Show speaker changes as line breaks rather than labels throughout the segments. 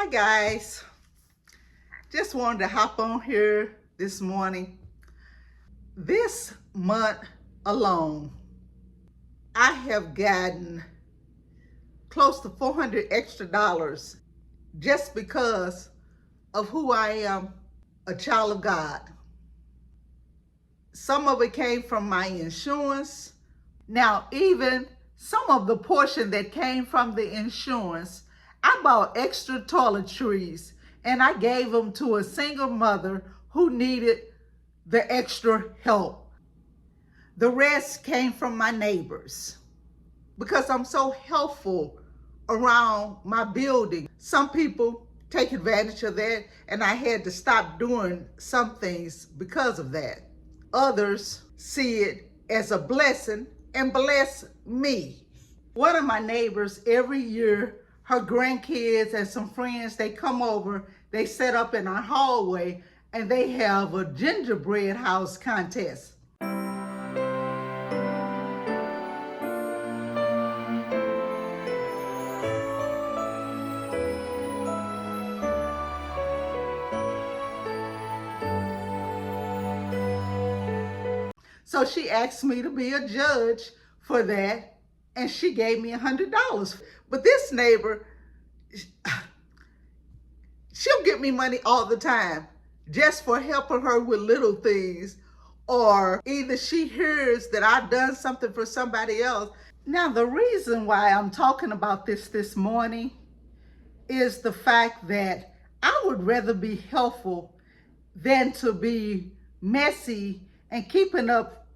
Hi guys, just wanted to hop on here this morning. This month alone, I have gotten close to $400 extra just because of who I am, a child of God. Some of it came from my insurance. Now, even some of the portion that came from the insurance, I bought extra toiletries and I gave them to a single mother who needed the extra help. The rest came from my neighbors because I'm so helpful around my building. Some people take advantage of that, and I had to stop doing some things because of that. Others see it as a blessing and bless me. One of my neighbors, every year, her grandkids and some friends, they come over, they set up in our hallway, and they have a gingerbread house contest. So she asked me to be a judge for that, and she gave me $100. But this neighbor, she'll give me money all the time just for helping her with little things, or either she hears that I've done something for somebody else. Now, the reason why I'm talking about this morning is the fact that I would rather be helpful than to be messy and keeping up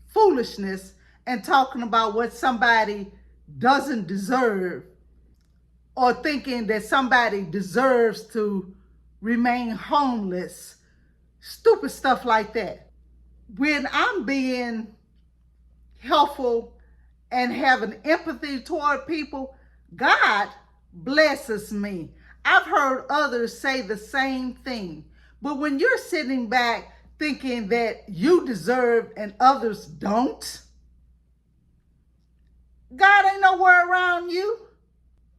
foolishness and talking about what somebody doesn't deserve, or thinking that somebody deserves to remain homeless. Stupid stuff like that. When I'm being helpful and having empathy toward people, God blesses me. I've heard others say the same thing. But when you're sitting back thinking that you deserve and others don't, God ain't nowhere around you.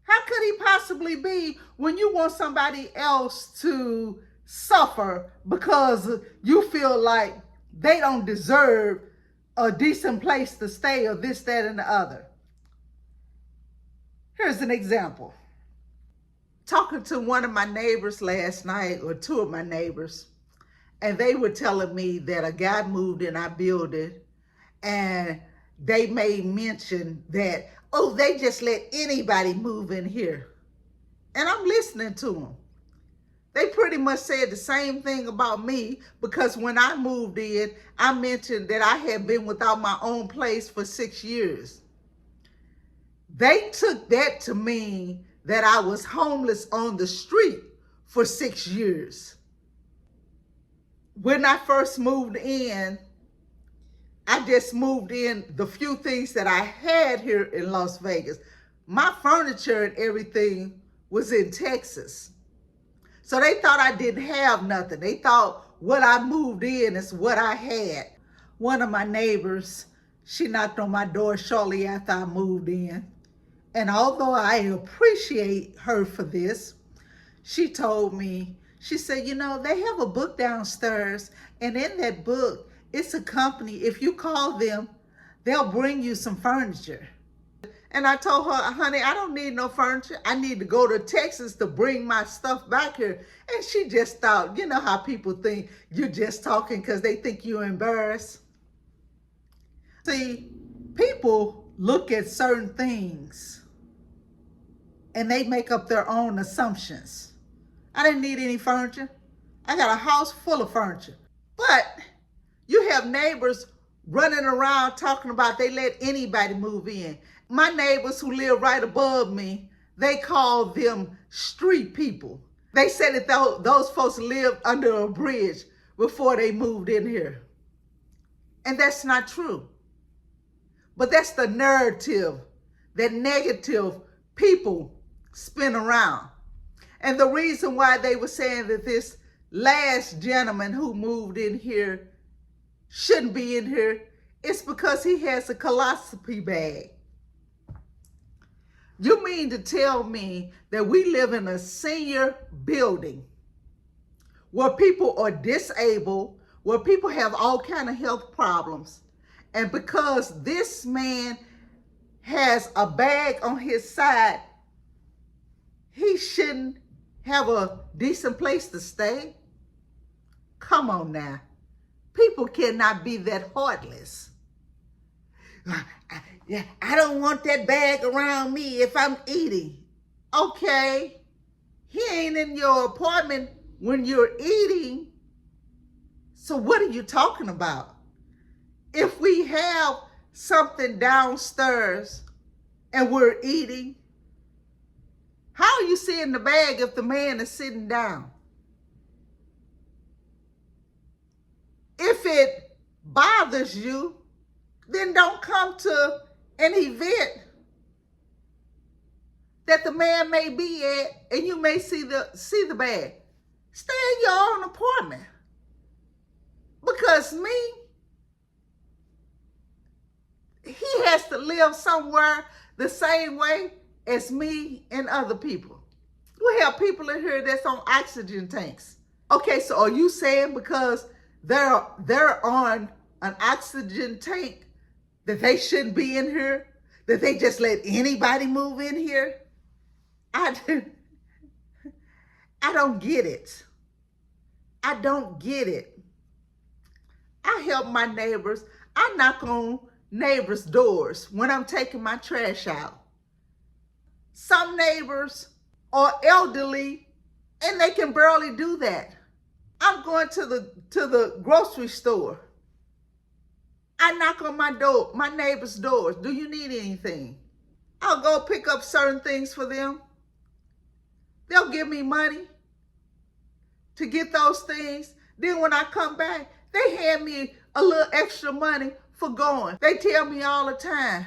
How could he possibly be when you want somebody else to suffer because you feel like they don't deserve a decent place to stay, or this, that, and the other? Here's an example. Talking to one of my neighbors last night, or two of my neighbors, and they were telling me that a guy moved in our building, and they made mention that, oh, they just let anybody move in here. And I'm listening to them. They pretty much said the same thing about me, because when I moved in, I mentioned that I had been without my own place for 6 years. They took that to mean that I was homeless on the street for 6 years. When I first moved in, I just moved in the few things that I had here in Las Vegas. My furniture and everything was in Texas. So they thought I didn't have nothing. They thought what I moved in is what I had. One of my neighbors, she knocked on my door shortly after I moved in. And although I appreciate her for this, she told me, she said, you know, they have a book downstairs, and in that book, it's a company. If you call them, they'll bring you some furniture. And I told her, honey, I don't need no furniture. I need to go to Texas to bring my stuff back here. And she just thought, you know how people think you're just talking because they think you're embarrassed. See, people look at certain things and they make up their own assumptions. I didn't need any furniture. I got a house full of furniture. But you have neighbors running around talking about they let anybody move in. My neighbors who live right above me, they call them street people. They said that those folks lived under a bridge before they moved in here. And that's not true. But that's the narrative that negative people spin around. And the reason why they were saying that this last gentleman who moved in here shouldn't be in here is because he has a colostomy bag. You mean to tell me that we live in a senior building where people are disabled, where people have all kind of health problems, and because this man has a bag on his side, he shouldn't have a decent place to stay? Come on now. People cannot be that heartless. Yeah, I don't want that bag around me if I'm eating. Okay, he ain't in your apartment when you're eating. So what are you talking about? If we have something downstairs and we're eating, how are you seeing the bag if the man is sitting down? If it bothers you, then don't come to an event that the man may be at and you may see the bag. Stay in your own apartment. Because he has to live somewhere the same way as me and other people. We have people in here that's on oxygen tanks. Okay, so are you saying because they're on an oxygen tank that they shouldn't be in here? That they just let anybody move in here? I don't get it. I don't get it. I help my neighbors. I knock on neighbors' doors when I'm taking my trash out. Some neighbors are elderly and they can barely do that. I'm going to the grocery store. I knock on my neighbor's doors. Do you need anything? I'll go pick up certain things for them. They'll give me money to get those things. Then when I come back, they hand me a little extra money for going. They tell me all the time,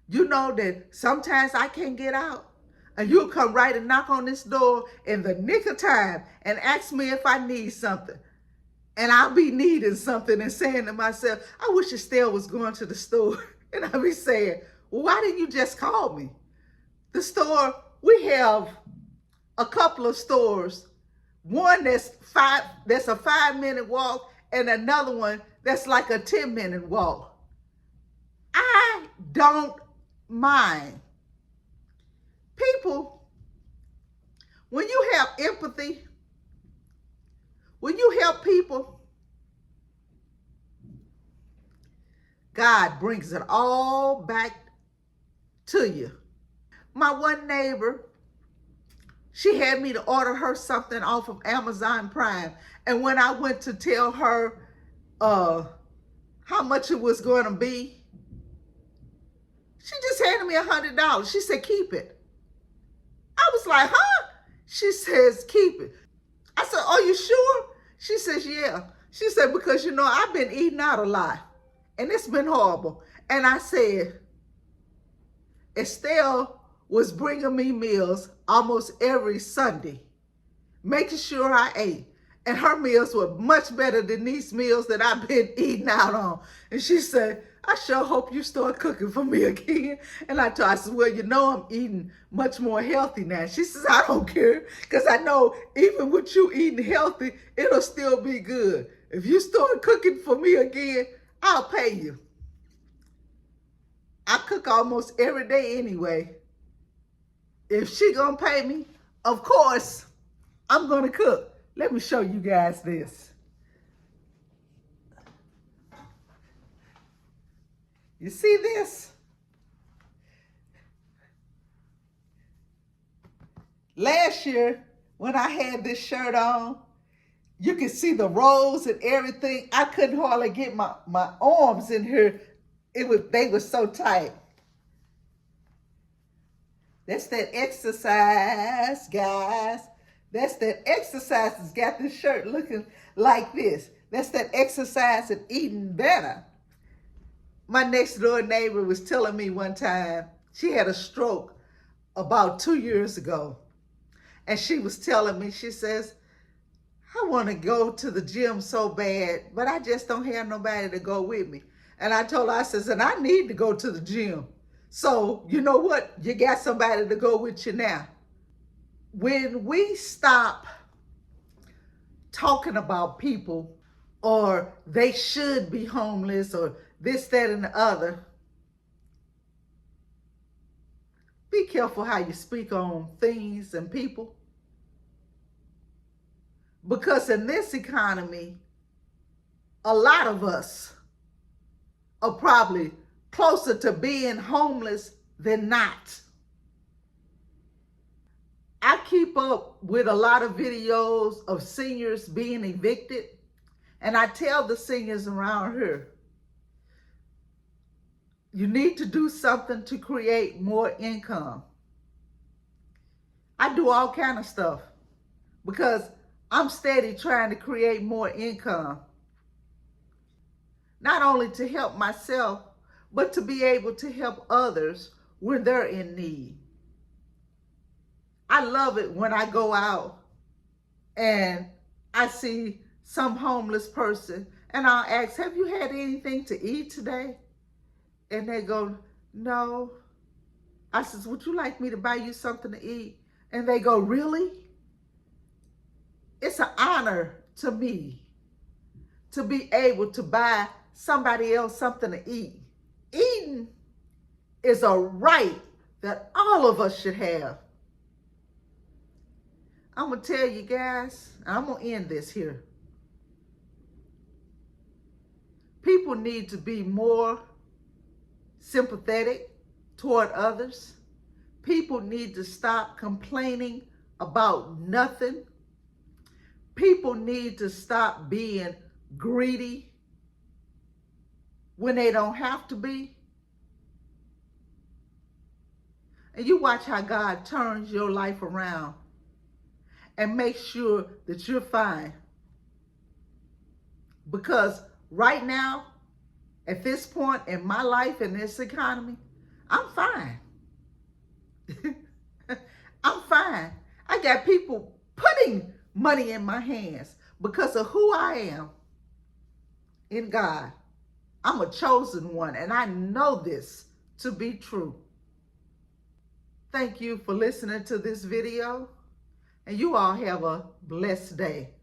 you know that sometimes I can't get out. And you'll come right and knock on this door in the nick of time and ask me if I need something. And I'll be needing something and saying to myself, I wish Estelle was going to the store. And I'll be saying, well, why didn't you just call me? The store, we have a couple of stores. One that's a 5-minute walk, and another one that's like a 10-minute walk. I don't mind. People, when you have empathy, when you help people, God brings it all back to you. My one neighbor, she had me to order her something off of Amazon Prime. And when I went to tell her how much it was going to be, she just handed me $100. She said, keep it. I was like, huh? She says, keep it. I said, are you sure? She says, yeah. She said, because, I've been eating out a lot. And it's been horrible. And I said, Estelle was bringing me meals almost every Sunday, making sure I ate. And her meals were much better than these meals that I've been eating out on. And she said, I sure hope you start cooking for me again. And I told her, I said, well, I'm eating much more healthy now. She says, I don't care, because I know even with you eating healthy, it'll still be good. If you start cooking for me again, I'll pay you. I cook almost every day anyway. If she gonna pay me, of course, I'm gonna cook. Let me show you guys this. You see this? Last year, when I had this shirt on, you could see the rolls and everything. I couldn't hardly get my arms in here. They were so tight. That's that exercise, guys. That's that exercise that's got this shirt looking like this. That's that exercise and eating better. My next door neighbor was telling me one time, she had a stroke about 2 years ago. And she was telling me, she says, I want to go to the gym so bad, but I just don't have nobody to go with me. And I told her, I says, and I need to go to the gym. So you know what? You got somebody to go with you now. When we stop talking about people or they should be homeless or this, that, and the other, be careful how you speak on things and people. Because in this economy, a lot of us are probably closer to being homeless than not. I keep up with a lot of videos of seniors being evicted, and I tell the seniors around here, you need to do something to create more income. I do all kind of stuff because I'm steady trying to create more income. Not only to help myself, but to be able to help others when they're in need. I love it when I go out and I see some homeless person and I'll ask, have you had anything to eat today? And they go, no. I says, would you like me to buy you something to eat? And they go, really? It's an honor to me to be able to buy somebody else something to eat. Eating is a right that all of us should have. I'm going to tell you guys, I'm going to end this here. People need to be more sympathetic toward others. People need to stop complaining about nothing. People need to stop being greedy when they don't have to be. And you watch how God turns your life around and make sure that you're fine. Because right now, at this point in my life, in this economy, I'm fine. I'm fine. I got people putting money in my hands because of who I am in God. I'm a chosen one, and I know this to be true. Thank you for listening to this video, and you all have a blessed day.